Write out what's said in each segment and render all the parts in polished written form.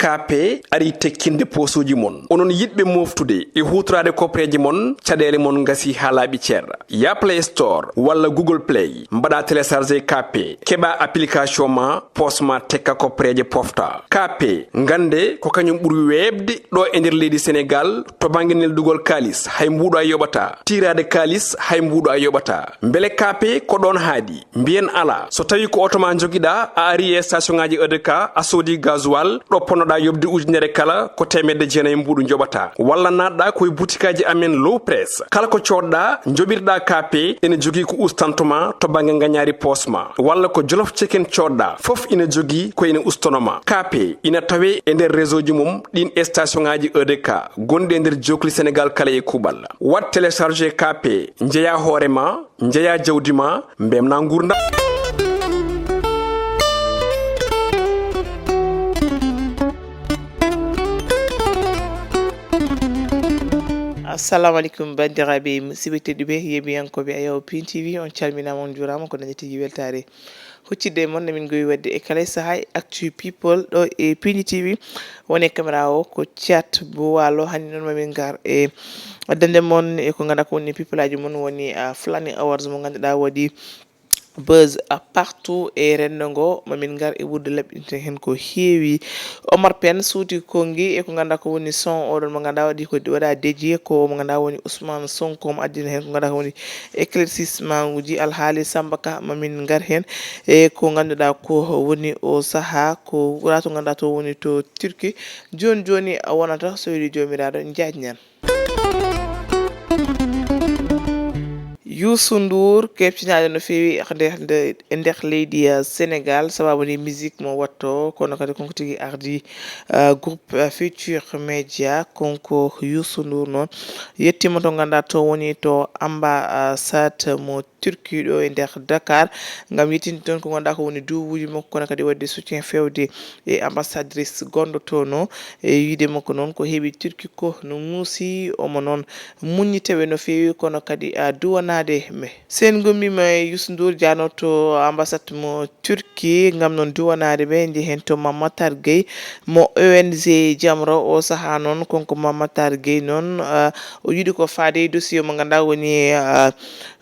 kape ari tekkinde posuji mon onon yidbe moftude e hutrade kopreji mon cadele mon ngasi halabi cer ya Play Store wala Google Play mbada télécharger kape keba application ma posma tekka kopreje pofta kape ngande ko kanyum buri webde do e nder leydi Sénégal to banginel dugol kalis hay mbudo a yobata tirade kalis hay mbudo a yobata mbele kape ko don haadi mbien ala so tawi ko otoma jogida a ari e station ngaji EDK a sodi gasoil do ponoda yobde ujunere kala ko temedde jeena mbudu jobata walla nadda koy boutikaji amen low press kala ko codda jobirda kape ene jogi ko ustantuma to bange nganyari posma walla ko jolof chicken codda fof ina jogi ko ina ustonoma kape ina tawe e nder réseau ji mum din station ngaji EDK gonde nder jokli Sénégal kala e kubal wat télécharger kape njeya horema njeya jawdima mbemna ngurda. Assalamu alaikum bandiraɓe musidɓe tedduɓe yeɓiyankoɓe ayaw Piindi TV on calminama on jurama ko dañetiji weltare huccidde mon min gowi wadde e kala saha actu people ɗo e Piindi TV woni caméra o ko chat bo walo hanni noon mamin gar e addande mon e ko ganduɗa ko woni people aji mon woni Flanning Awards mo ganduɗa waɗi buzz partout e rendogo mamin gar e wudde laɓɓinte hen ko heewi Omar Pène suuti kongi e ko ganduɗa ko woni son oɗon mo ganduɗa waɗi ko waɗa dédié ko mo ganduɗa woni Ousmane Sonko mo addina hen ko ganduɗa ko woni éclaircissement uji alhaali Samba Ka mamin gar hen e ko ganduɗa ko woni o saaha ko wura to ganduɗa to woni to Turquie joni wonata so yiɗi jomiraɗo jaajñan. Youssou Ndour keptinade no fewi e nder leydi Sénégal sababu ni musique mo watto kono kadi konko tigi ardi groupe Futur Media konko Youssou Ndour noon yettima to ganduɗa to woni to ambassade mo Turquie ɗo e nder Dakar ngam yettinde toon ko ganduɗa ko woni duuɓuji makko kono kadi wadde soutien fewde e ambassadrice gonɗo to no e wiide makko noon ko heeɓi Turquie ko no muusi omo noon muññiteɓe no fewi kono kadi duwanade me sen gommima Youssou Ndour jano to ambassade mo Turquie ngam non duwanade ɓe nde hen to Mamatar Gueye mo ONG Jamra o saaha noon konko Mamatar Gueye noon o yiiɗi ko faade dossier mo ganduɗa woni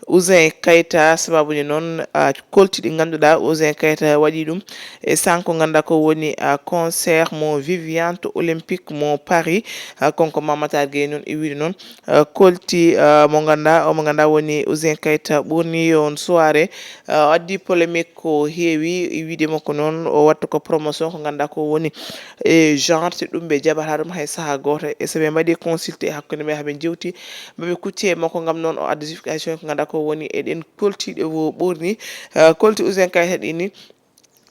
Ouzin Keita sababude noon kolti ɗi ganduɗa Ouzin Keita waɗi ɗum e sanko ganduɗa ko woni concert mo Viviane to Olympique mo Paris konko Mamatar Gueye noon e wiide noon kolti mo ganduɗa woni Ouzin Keita ɓurni on soirée addi polémique ko heewi e wiide makko noon o watta ko promotion ko ganduɗa ko woni e genre te ɗum ɓe jaɓata ɗum hay saaha goto e so ɓe mbaɗi consulté hakkude ɓe haaɓe jewti maɓe kutti e makko ngam noon o adda justification ko ganduɗa ko woni eɗen koltiɗe wo ɓurni kolti Ouzin Keita ɗini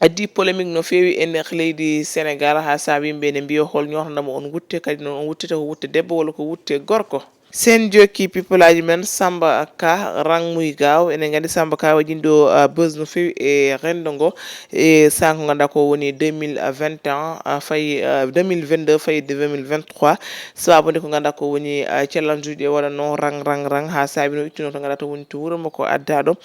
addi polémique no fewi e nder leydi Sénégal ha saabi yimɓe ne mbiya hol ñotonamo on wutte kadi noon on wuttete ko wutte debbo walla ko wutte gorko sen jokki people aji men Samba Ka rangmuy gaw enen gandi Samba Ka waɗiɗo buzz no fewi e rendo ngo e sanko ganduɗa ko woni 2021 fayi 2022 fayi 2023 sababude ko ganduɗa ko woni challenge uji waɗano rang ha saabi no ittino to ganduɗa to woni to wuuro makko adda ɗo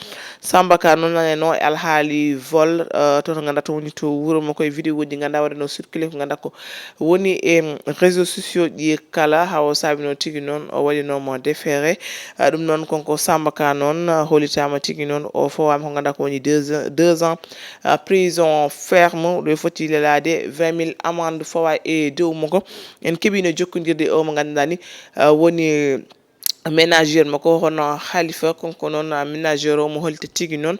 Samba Ka noon naneno e alhaali vol to ganduɗa to woni to wuuro makko e vidéo ji ganduɗa waɗano circulé ko ganduɗa ko woni e réseaux sociaux ɗi kala hawo saabi no tigui noon o waɗinomo déféré ɗum noon konko Samba Ka noon holitama tigui noon o fowama ko ganduɗa ko woni 2 ans prison ferme ɗo foti lelade 20 000 amende fowa e dow makko en keeɓino jokkodirde o mo ganduɗa ni woni ménageur makko hono Khalifa konko noon ménageur o mo holita tigui noon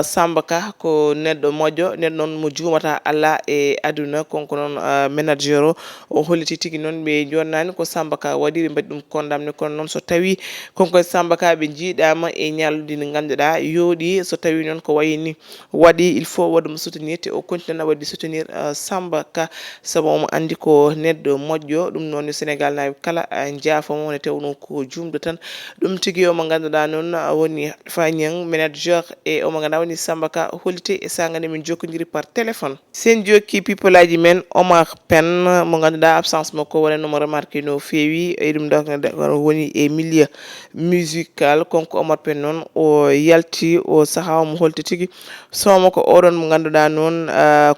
Samba Ka ko neɗɗo moƴƴo neɗɗo noon mo jumata Allah e aduna konko noon ménageur o holliti tigui noon ɓe jonnani ko Samba Ka waɗi ɓe mbaɗi ɗum condamné kono noon so tawi konko Samba Ka ɓe jiiɗama e ñallude nde ganduɗa yooɗi so tawi noon ko wayni waɗi il faut waɗum soutenir te o continue waɗde soutenir Samba Ka saabu omo andi ko neɗɗo moƴƴo ɗum noon Sénégal naɓe kala jaafomo ne tewno ko jumdo tan dum tigi o mo ganduda non woni Fanyang manager e o mo ganduda woni Sambaka holite e sangane min jokkodiri par téléphone sen jokki people aji men Omar Pen mo ganduda absence mako wala no mo remarqué no fewi e dum dak woni e milieu musical konko Omar Pen non o yalti o saha mo holte tigi somo ko oron mo ganduda non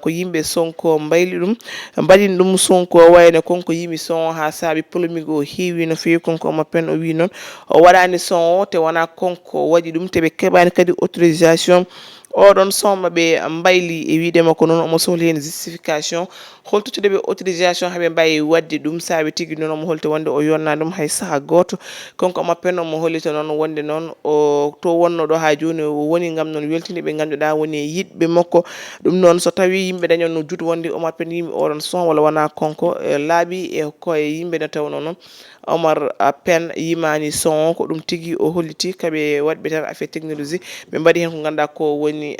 ko yimbe sonko mbayli dum mbadin dum sonko wayne konko yimi son ha sabi polémique o heewi no fewi konko Omar Pen o wi non o wadani son o te wana konko wadi dum tebe kebani kadi autorisation oɗon somma ɓe mbayli e wiidema ko noon omo sohli hen justification holtutude ɓe autorisation haɓe mbawi wadde ɗum saabi tigui noon omo holti wonde o yonna ɗum hay saaha goto konko Omar Pen omo hollita noon wonde noon o to wonno ɗo ha joni o woni gam noon weltinde ɓe ganduɗa woni yiɗɓe makko ɗum noon so tawi yimɓe dañonno juutu wonde Omar Pen yimi oɗon son walla wona konko laaɓi e koye yimɓe ne tawno noon Omar Pen yimani son ko ɗum tigui o holliti kaɓe wadɓe tan affaire technologie ɓe mbaɗi hen ko ganduɗa ko woni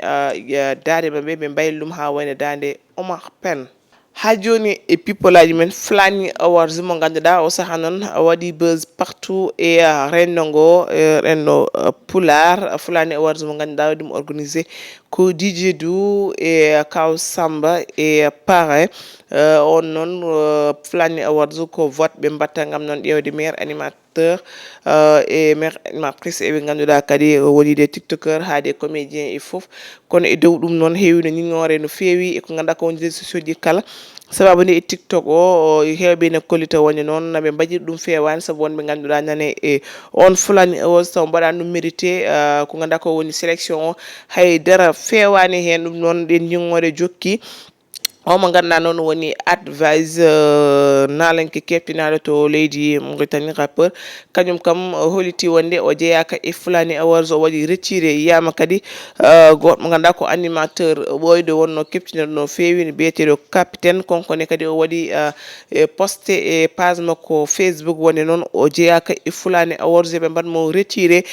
dade mabɓe ɓe mbayli ɗum ha wayne dande Omar Pen ha joni e people aji men Flani Awards mo ganduɗa o saaha noon waɗi buzz partout e rendo ngo rendo PULAAR Flani Awards mo ganduɗa ɗum organisé ko DJ Du e Kaw Samba e Pare on noon Flani Awards ko vote ɓe mbatta gam noon ƴewde meilleur animateur e meilleur animatrice eɓe ganduɗa kadi woni des tiktokeur ha des comédien e foof kono e dow ɗum noon heewi no ñiŋore no feewi e ko ganduɗa ko woni réseaux sociaux ji kala sababu ni e tiktok o hewɓe ne kollita wonde noon naɓe mbaɗiri ɗum fewani saabu wonɓe ganduɗa nane e on Flani Awards taw mbaɗa ɗum mérité ko ganduɗa ko woni sélection o haydara fewani hen ɗum noon ɗen ñiŋore jokki o mo ganduɗa noon woni advise nalanke keptinaɗo to leydi Mauritanie rappeur kañum kam holiti wonde o jeeyaka e Flani Awards o waɗi retiré yiyama kadi goto mo ganduɗa ko animateur ɓoyɗo wonno keptinaɗo no fewi ne biyeteɗo capitaine konkone kadi o waɗi posté e page makko Facebook wonde noon o jeeyaka e Flani Awards ɓe mbaɗmo retiré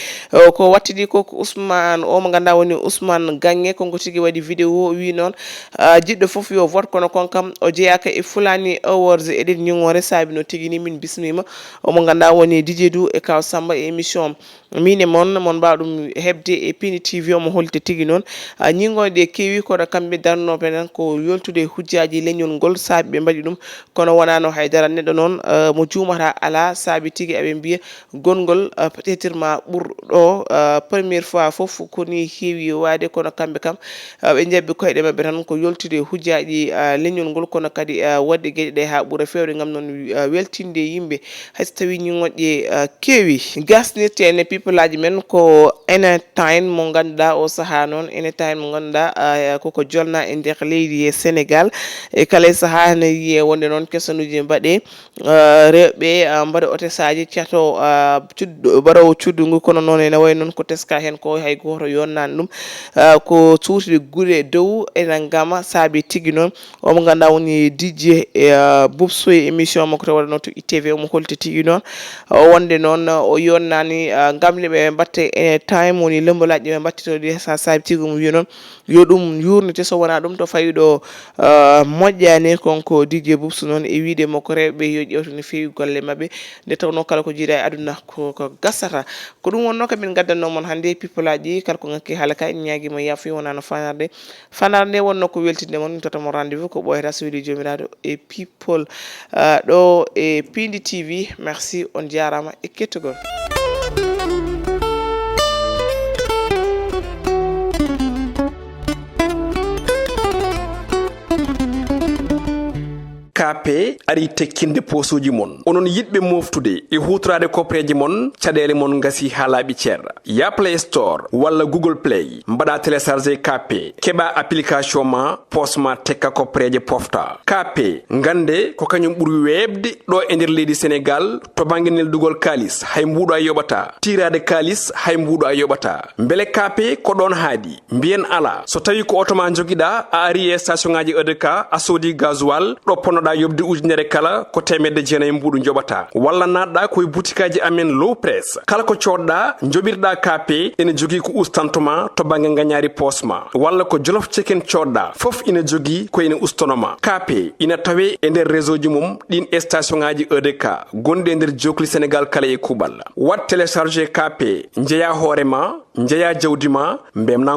ko wattidi ko Ousmane o mo ganduɗa woni Ousmane Gagné konko tigui waɗi vidéo wi noon jiɗɗo foof yo vote kono kon kam o jeeyaka e Flani Awards eɗen ñiŋore saabi no tigui ni min bismima omo ganduɗa woni DJ Du e Kaw Samba e émission min e mon mbawa ɗum hebde e Piindi TV omo hollite tigui noon ñiŋoje ɗe keewi kono kamɓe darnoɓe tan ko yoltude hujjaji leñol ngol saabi ɓe mbaɗi ɗum kono wonano haydara neɗɗo noon mo juumata ala saabi tigui eɓe mbiya gongol peut être ma ɓurɗo première fois foof koni heewi wade kono kamɓe kam ɓe jabbi koyɗe mabɓe tan ko yoltude hujjaji leñol ngol kono kadi wadde gueɗe ɗe ha ɓuura fewde gam noon weltinde yimɓe hayso tawi ñiŋoƴƴe keewi gasnirtene people aji men ko anytime mo ganduɗa o saaha noon anytime mo ganduɗa koko jolna e nder leydi Sénégal e kala saaha ne yiye wonde noon kesanuji mbaɗe rewɓe mbaɗa otesaji ceto barowo cuddugu kono noon ene way noon ko teska hen ko hay goto yonnani ɗum ko cuutude guure dow ena gama saabi tigui noon omo ganduɗa woni DJ Boubsou e émission makko to waɗano to ITV omo holti tigui noon wonde noon o yonnani gamle ɓe mbatte time woni lembolaji ɓe mbattitoɗi sa saabi tigui mo wi noon yo ɗum yurnete so wona ɗum to fawi ɗo moƴƴani konko DJ Boubsou noon e wiide makko rewɓe yo ƴewtu no fewi golle mabɓe nde tawno kala ko jiiɗa e aduna ko gasata ko ɗum wonno kamin gaddanno mon hande people aji kala ko ngakki haala ka en ñaguima yafuya wonano fanarde wonno ko weltinde mon totamo rendez-vous ko ɓoyata so weeli jomiraɗo e people ɗo e Piindi TV merci on jarama e kettugol KP ari tekkinde posuji mon onon yidɓe moftude e hutorade kopreji mon caɗele mon gasi ha laaɓi ceerra ya Play Store walla Google Play mbaɗa téléchargé KP keɓa application ma posma tekka kopreje pofta KP gande ko kañum ɓuuri webde ɗo e nder leydi Sénégal to banggue neldugol kalis hay mbuɗo a yoɓata tirade kalis hay mbuɗo a yoɓata beele KP ko ɗon haadi mbiyen ala so tawi ko auto ma joguiɗa a ari e station ngaji EDK a soodi gasoil ɗo ponnoɗa poɗɗa yobde ujunere kala ko temedde jeenayi mbuɗu joɓata walla naɗɗa koye butikaji amen low press kala ko coɗɗa joɓirɗa kape ene jogui ko ustantoma to banggue gagnari posma walla ko jolof chicken coɗɗa foof ina jogui ko ina ustonoma kape ina tawe e nder réseau ji mum ɗin station ngaji EDK gonɗi e nder jokli sénégal kala e kuɓal wat téléchargé kape jeeya hoorema jeeya jawdi ma mbemna